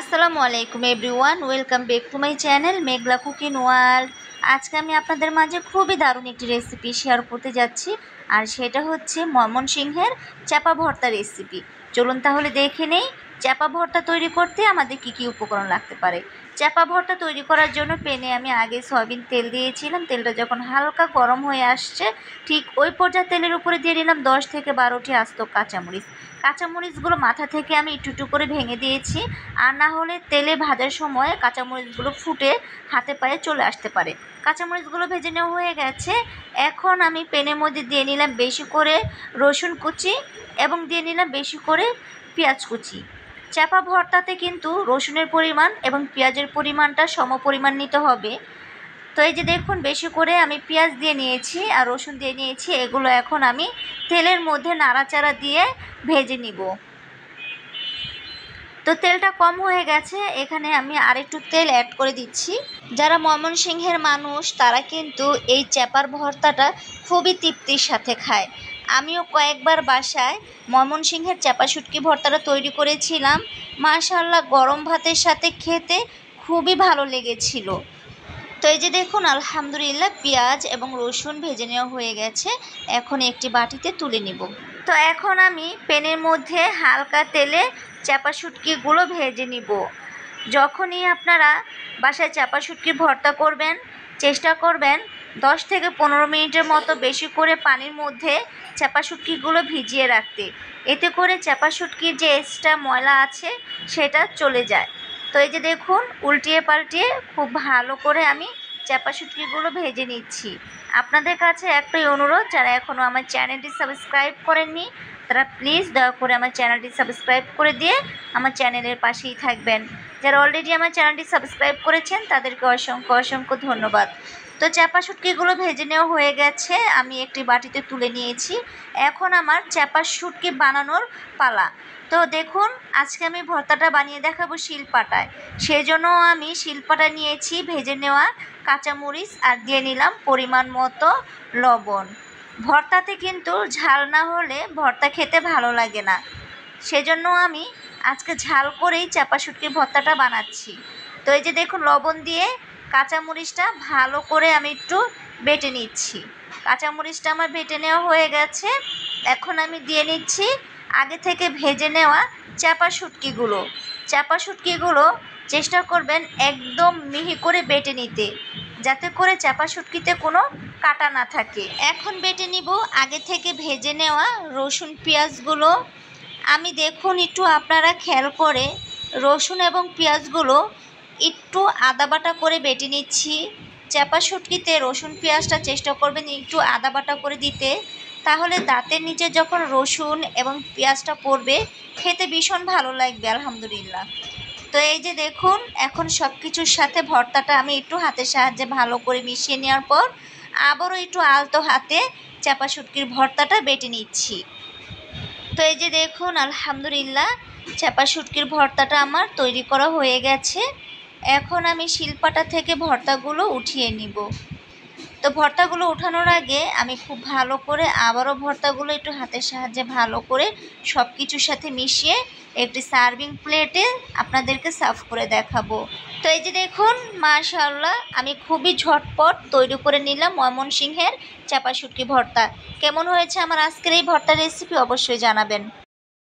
আসসালামু আলাইকুম everyone, welcome back to my channel Meghla cooking world. আজকে আমি আপনাদের মাঝে খুবই দারুণ একটি রেসিপি শেয়ার করতে যাচ্ছি, আর সেটা হচ্ছে ময়মনসিংহের চাপা ভর্তা রেসিপি। চলুন তাহলে দেখে নেই চাপা ভর্তা তৈরি করতে আমাদের কী কী উপকরণ লাগতে পারে। চাপা ভর্তা তৈরি করার জন্য প্যানে আমি আগে সয়াবিন তেল দিয়েছিলাম। তেলটা যখন হালকা গরম হয়ে আসছে, ঠিক ওই পর্যায়ে তেলের উপরে দিয়ে দিলাম 10 থেকে 12টি আস্ত কাঁচামরিচ। কাঁচামরিচগুলো মাথা থেকে আমি একটু একটু করে ভেঙে দিয়েছি, আর না হলে তেলে ভাজার সময় কাঁচামরিচগুলো ফুটে হাতে পায়ে চলে আসতে পারে। কাঁচামরিচগুলো ভেজে নেওয়া হয়ে গেছে। এখন আমি প্যানের মধ্যে দিয়ে নিলাম বেশি করে রসুন কুচি এবং দিয়ে নিলাম বেশি করে পেঁয়াজ কুচি। চাপা ভর্তাতে কিন্তু রসুনের পরিমাণ এবং পেঁয়াজের পরিমাণটা সম পরিমাণ নিতে হবে। তো এই যে দেখুন, বেশি করে আমি পেঁয়াজ দিয়ে নিয়েছি আর রসুন দিয়ে নিয়েছি। এগুলো এখন আমি তেলের মধ্যে নাড়াচাড়া দিয়ে ভেজে নিব। তো তেলটা কম হয়ে গেছে, এখানে আমি আরেকটু তেল অ্যাড করে দিচ্ছি। যারা ময়মনসিংহের মানুষ তারা কিন্তু এই চাপার ভর্তাটা খুবই তৃপ্তির সাথে খায়। আমিও কয়েকবার বাসায় ময়মনসিংহের চাপা শুটকি ভর্তাটা তৈরি করেছিলাম। মাশাআল্লাহ, গরম ভাতের সাথে খেতে খুবই ভালো লেগেছিল। তো এই যে দেখুন, আলহামদুলিল্লাহ পেঁয়াজ এবং রসুন ভেজে নেওয়া হয়ে গেছে। এখন একটি বাটিতে তুলে নিব। তো এখন আমি প্যানের মধ্যে হালকা তেলে চাপা শুটকিগুলো ভেজে নিব। যখনই আপনারা বাসায় চাপা শুটকি ভর্তা করবেন, চেষ্টা করবেন 10 থেকে 15 মিনিটের মতো বেশি করে পানির মধ্যে চাপা শুটকিগুলো ভিজিয়ে রাখতে। এতে করে চাপা শুটকির যে এক্সট্রা ময়লা আছে সেটা চলে যায়। তো এই যে দেখুন, উল্টিয়ে পাল্টিয়ে খুব ভালো করে আমি চাপা শুটকিগুলো ভেজে নিচ্ছি। আপনাদের কাছে একটাই অনুরোধ, যারা এখনও আমার চ্যানেলটি সাবস্ক্রাইব করেননি তারা প্লিজ দয়া করে আমার চ্যানেলটি সাবস্ক্রাইব করে দিয়ে আমার চ্যানেলের পাশেই থাকবেন। যারা অলরেডি আমার চ্যানেলটি সাবস্ক্রাইব করেছেন তাদেরকে অসংখ্য অসংখ্য ধন্যবাদ। তো চাপা শুটকিগুলো ভেজে নেওয়া হয়ে গেছে, আমি একটি বাটিতে তুলে নিয়েছি। এখন আমার চাপা শুটকি বানানোর পালা। তো দেখুন, আজকে আমি ভর্তাটা বানিয়ে দেখাবো শিলপাটায়। সেজন্য আমি শিলপাটা নিয়েছি ভেজে নেওয়া কাঁচামরিচ আর দিয়ে নিলাম পরিমাণ মতো লবণ। ভর্তাতে কিন্তু ঝাল না হলে ভর্তা খেতে ভালো লাগে না, সেজন্য আমি আজকে ঝাল করেই চাপা শুটকির ভর্তাটা বানাচ্ছি। তো এই যে দেখুন, লবণ দিয়ে কাঁচামরিচটা ভালো করে আমি একটু বেটে নিচ্ছি। কাঁচামরিচটা আমার বেটে নেওয়া হয়ে গেছে। এখন আমি দিয়ে নিচ্ছি আগে থেকে ভেজে নেওয়া চাপা শুটকিগুলো। চাপা শুটকিগুলো চেষ্টা করবেন একদম মিহি করে বেটে নিতে, যাতে করে চাপা শুটকিতে কোনো কাটা না থাকে। এখন বেটে নিব আগে থেকে ভেজে নেওয়া রসুন পেঁয়াজগুলো। আমি দেখুন একটু আপনারা খেয়াল করে রসুন এবং পেঁয়াজগুলো একটু আদা বাটা করে বেটে নিচ্ছি। চাপা শুটকিতে রসুন পেঁয়াজটা চেষ্টা করবেন একটু আদা বাটা করে দিতে, তাহলে দাঁতের নিচে যখন রসুন এবং পেঁয়াজটা পড়বে খেতে ভীষণ ভালো লাগবে আলহামদুলিল্লাহ। তো এই যে দেখুন, এখন সব কিছুর সাথে ভর্তাটা আমি একটু হাতের সাহায্যে ভালো করে মিশিয়ে নেওয়ার পর আবারও একটু আলতো হাতে চাপা শুটকির ভর্তাটা বেটে নিচ্ছি। তো এই যে দেখুন, আলহামদুলিল্লাহ চাপা শুটকির ভর্তাটা আমার তৈরি করা হয়ে গেছে। এখন আমি শিলপাটা থেকে ভর্তাগুলো উঠিয়ে নিব। তো ভর্তাগুলো ওঠানোর আগে আমি খুব ভালো করে আবারও ভর্তাগুলো একটু হাতের সাহায্যে ভালো করে সব কিছুর সাথে মিশিয়ে একটি সার্ভিং প্লেটে আপনাদেরকে সার্ভ করে দেখাবো। তো এই যে দেখুন, মাশাআল্লাহ আমি খুবই ঝটপট তৈরি করে নিলাম ময়মনসিংহের চাপা শুটকি ভর্তা। কেমন হয়েছে আমার আজকের এই ভর্তা রেসিপি অবশ্যই জানাবেন।